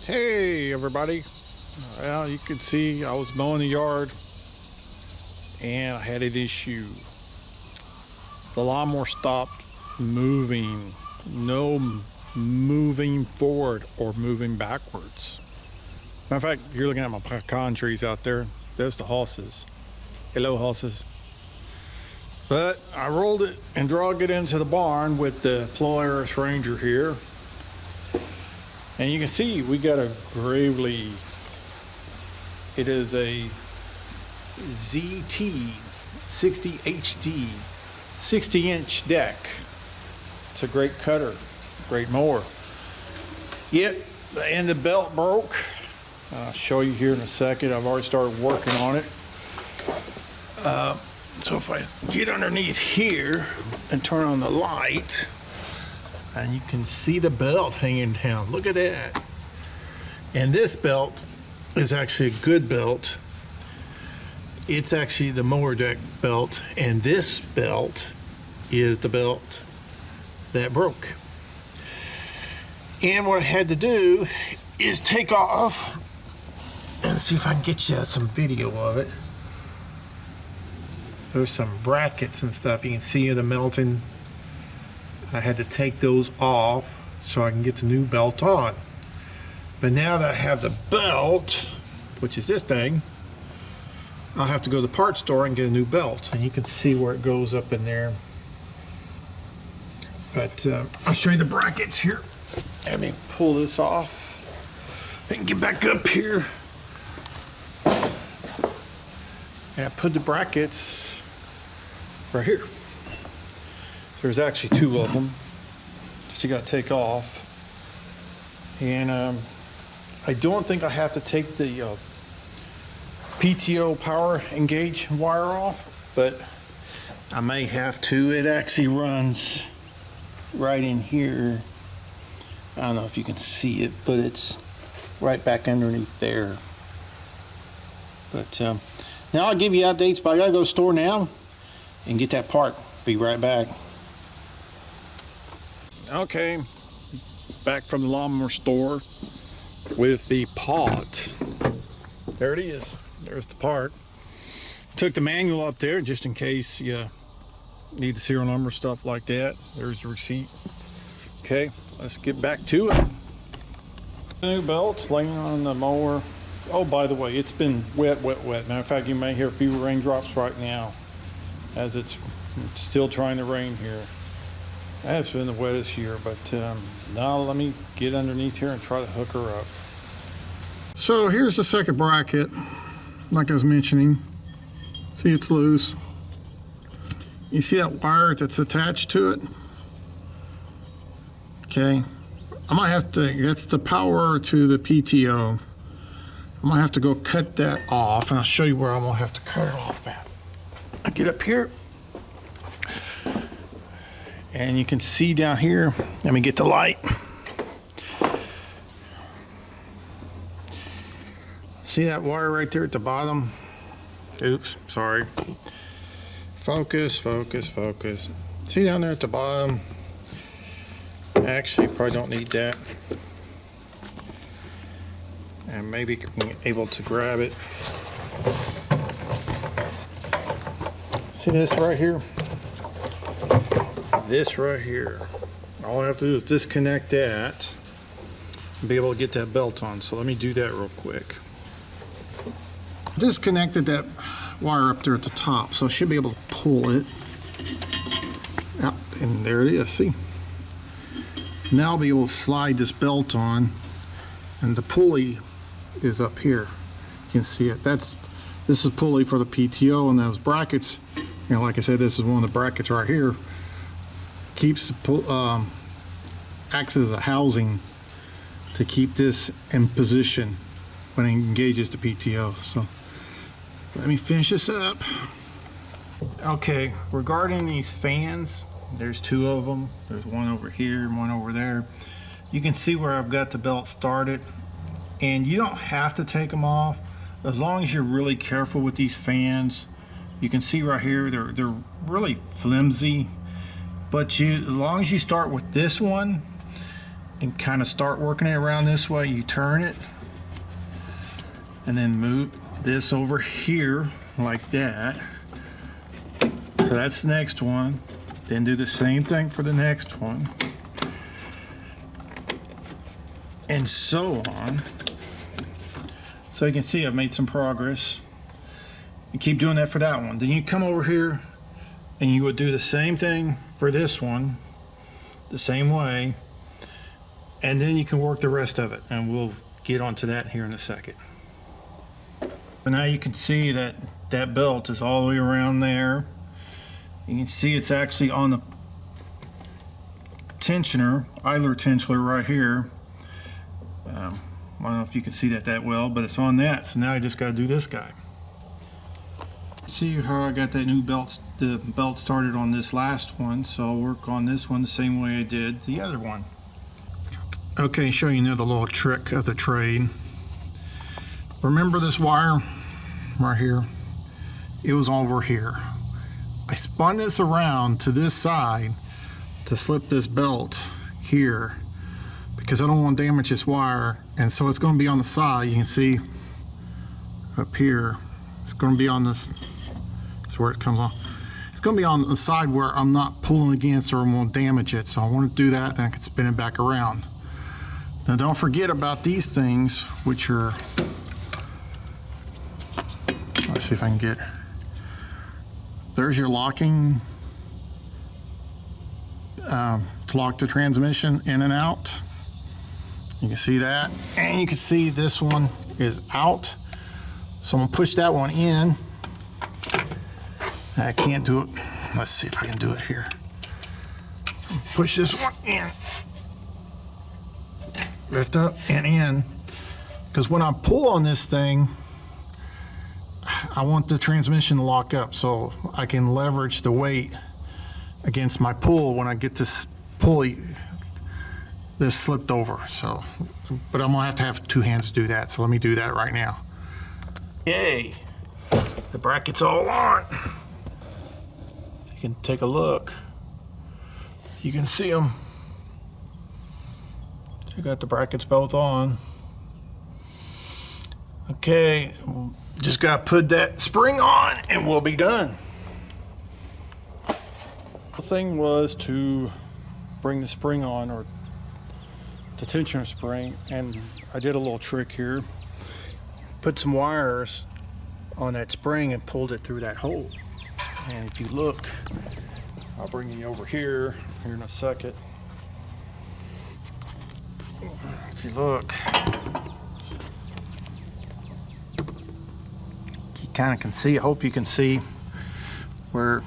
Hey everybody. Well, you can see I was mowing the yard and I had an issue. The lawnmower stopped moving. No moving forward or moving backwards. Matter of fact, you're looking at my pecan trees out there. There's the horses. Hello, horses. But I rolled it and dragged it into the barn with the Polaris Ranger here. And you can see we got a Gravely. It is a ZT60 HD 60-inch deck. It's a great cutter, great mower. Yep, the end of the belt broke. I'll show you here in a second. I've already started working on it. So if I get underneath here and turn on the light, and you can see the belt hanging down. Look at that. And this belt is actually a good belt. It's actually the mower deck belt, and this belt is the belt that broke. And what I had to do is take off and see if I can get you some video of it. There's some brackets and stuff. You can see the melting. I had to take those off so I can get the new belt on. But now that I have the belt, which is this thing, I'll have to go to the parts store and get a new belt. And you can see where it goes up in there. But I'll show you the brackets here. Let me pull this off and get back up here. And I put the brackets right here. There's actually two of them that you got to take off. And I don't think I have to take the PTO power engage wire off, but I may have to. It actually runs right in here. I don't know if you can see it, but it's right back underneath there. But now I'll give you updates, but I gotta go to the store now and get that part. Be right back. Okay, back from the lawnmower store with the pot. There it is. There's the part. Took the manual up there just in case you need the serial number, stuff like that. There's the receipt. Okay, let's get back to it. New belts laying on the mower. Oh, by the way, it's been wet. Matter of fact, you may hear a few raindrops right now as it's still trying to rain here. That's been the wettest year, but now let me get underneath here and try to hook her up. So here's the second bracket, like I was mentioning. See, it's loose. You see that wire that's attached to it? Okay. I might have to, that's the power to the PTO. I might have to go cut that off, and I'll show you where I'm gonna have to cut it off at. I get up here. And you can see down here, let me get the light. See that wire right there at the bottom? Oops, sorry. Focus. See down there at the bottom? Actually, probably don't need that. And maybe be able to grab it. See this right here? This right here. All I have to do is disconnect that and be able to get that belt on. So let me do that real quick. Disconnected that wire up there at the top, so I should be able to pull it out, and there it is. See? Now I'll be able to slide this belt on, and the pulley is up here. You can see it. This is a pulley for the PTO, and those brackets, you know, like I said, this is one of the brackets right here. Keeps acts as a housing to keep this in position when it engages the PTO. So let me finish this up. Okay, regarding these fans, there's two of them. There's one over here and one over there. You can see where I've got the belt started, and you don't have to take them off as long as you're really careful with these fans. You can see right here they're really flimsy. But as long as you start with this one, and kind of start working it around this way. You turn it and then move this over here like that. So that's the next one. Then do the same thing for the next one. And so on. So you can see I've made some progress. And keep doing that for that one. Then you come over here and you would do the same thing for this one, the same way. And then you can work the rest of it. And we'll get onto that here in a second. But now you can see that that belt is all the way around there. You can see it's actually on the tensioner, idler tensioner right here. I don't know if you can see that well, but it's on that. So now I just got to do this guy. See how I got that new belt, the belt started on this last one. So I'll work on this one the same way I did the other one. Okay, show you another little trick of the trade. Remember this wire right here? It was over here. I spun this around to this side to slip this belt here because I don't want to damage this wire, and so it's going to be on the side. You can see up here it's going to be on this. That's where it comes on. It's going to be on the side where I'm not pulling against or I'm going to damage it. So I want to do that, then I can spin it back around. Now don't forget about these things, which are, let's see if I can get, there's your locking to lock the transmission in and out. You can see that, and you can see this one is out. So I'm gonna push that one in. I can't do it. Let's see if I can do it here. Push this one in. Lift up and in. Because when I pull on this thing, I want the transmission to lock up so I can leverage the weight against my pull when I get this pulley this slipped over. So, but I'm gonna have to have two hands to do that. So let me do that right now. Yay! The bracket's all on. You can take a look. You can see them. So you got the brackets both on. Okay, just gotta put that spring on and we'll be done. The thing was to bring the spring on, or the tensioner spring, and I did a little trick here. Put some wires on that spring and pulled it through that hole. And if you look, I'll bring you over here in a second. If you look, you kind of can see, I hope you can see where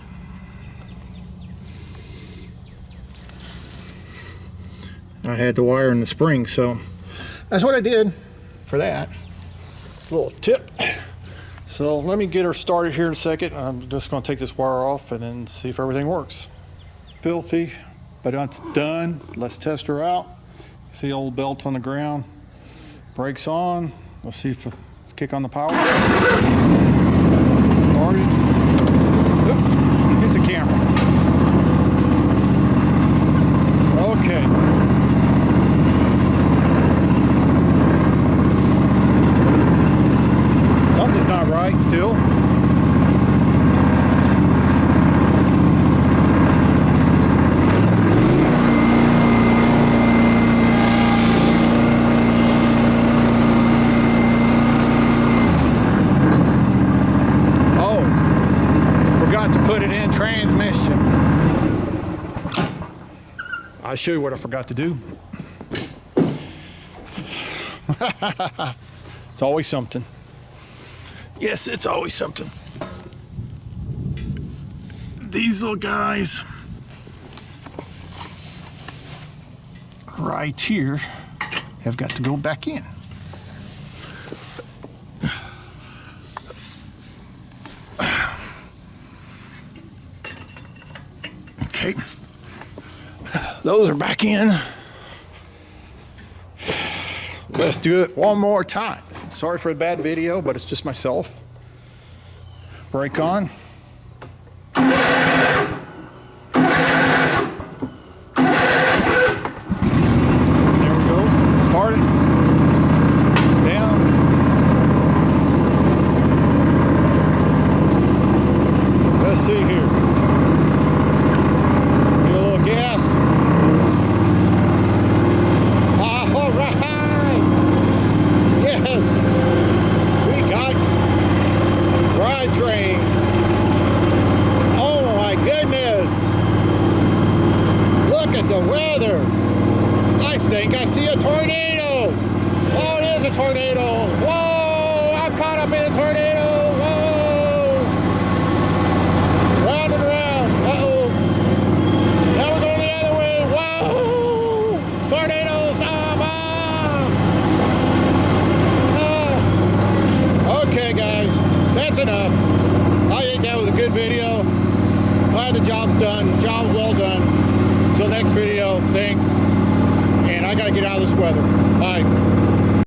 I had the wire in the spring. So that's what I did for that. Little tip. So let me get her started here in a second. I'm just going to take this wire off and then see if everything works. Filthy, but it's done. Let's test her out. See the old belt on the ground. Brakes on. Let's see if I kick on the power. Started. Oops, hit the camera. Okay. Something's not right still. Oh, forgot to put it in transmission. I'll show you what I forgot to do. It's always something. Yes, it's always something. These little guys right here have got to go back in. Okay, those are back in. Let's do it one more time. Sorry for the bad video, but it's just myself. Brake on. tornado.